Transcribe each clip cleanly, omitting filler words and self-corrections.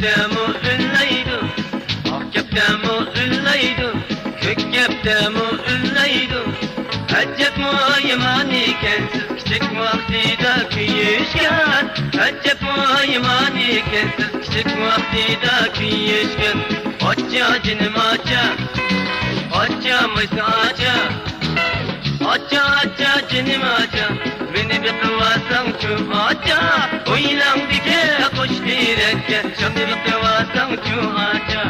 gepdemi ünleydi, ak gepdemi ünleydi, kök gepdemi ünleydi. Acep muayman ikensiz kichik vaqtida kuyishgan, acep muayman ikensiz kichik vaqtida kuyishgan. Ocha jinim ocha, ocha maysa ocha, ocha ocha jinim ocha, meni biqivasang-chu ocha, o'ylangdiki qo'sh terakka shunday biqivasang-chu ocha.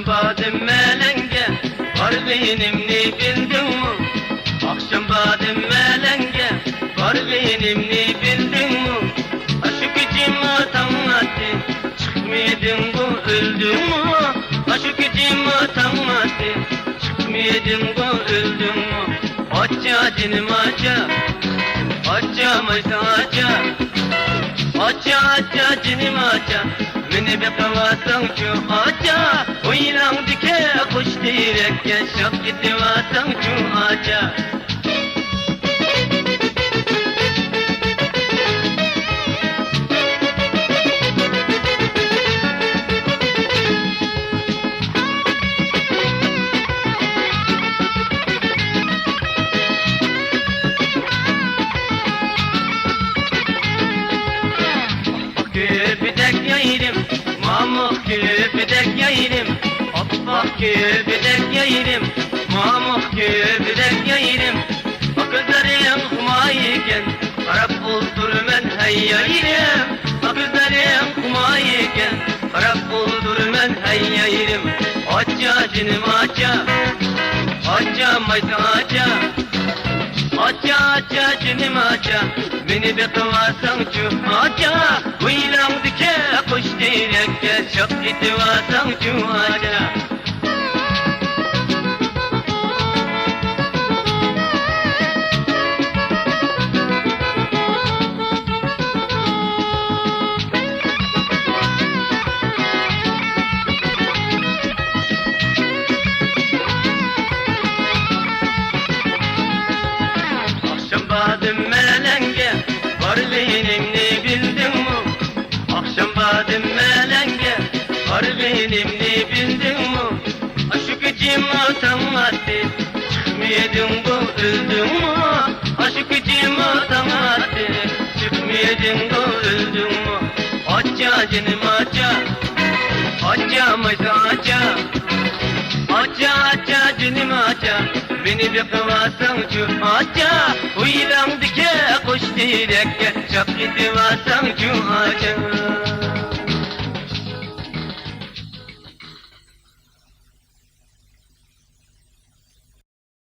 Badım melenge, var benimni bildin mi? Akşam badım melenge, var benimni bildin mi? Aşık içim atanmadı, çıkmaydın bu öldün mü? Aşık içim atanmadı, çıkmaydın bu öldün mü? Aça cinim aça, aça maysa aça, aça aça cinim aça, meni beqivasang-chu acha, o'ylangdiki qo'sh terakka shop ketivasang-chu acha. Köpüdek yayrim, mamuk köpüdek yayrim, oppak köpüdek yayrim, mamuk köpüdek yayrim. O gözlerim humayken, qarab oldurmen hey yayrim. O gözlerim humayken, qarab oldurmen hey yayrim. Acha jinim acha, acha maysa acha, acha acha jinim acha, meni beqivasang-chu acha, o'ylangdiki qo'sh terakka shop ketivasang-chu acha. Akşam badım melenge, var benimni bildin mi? Akşam badım melenge, var benimni bildin mi? Aşık içim atanmadı, çıkmaydın bu öldün mü? Aşık içim atanmadı, çıkmaydın bu öldün mü? Acha jinim acha, acha maysa acha, acha acha jinim acha, meni beqivasang-chu acha, o'ylangdiki qo'sh terakka shop ketivasang-chu acha.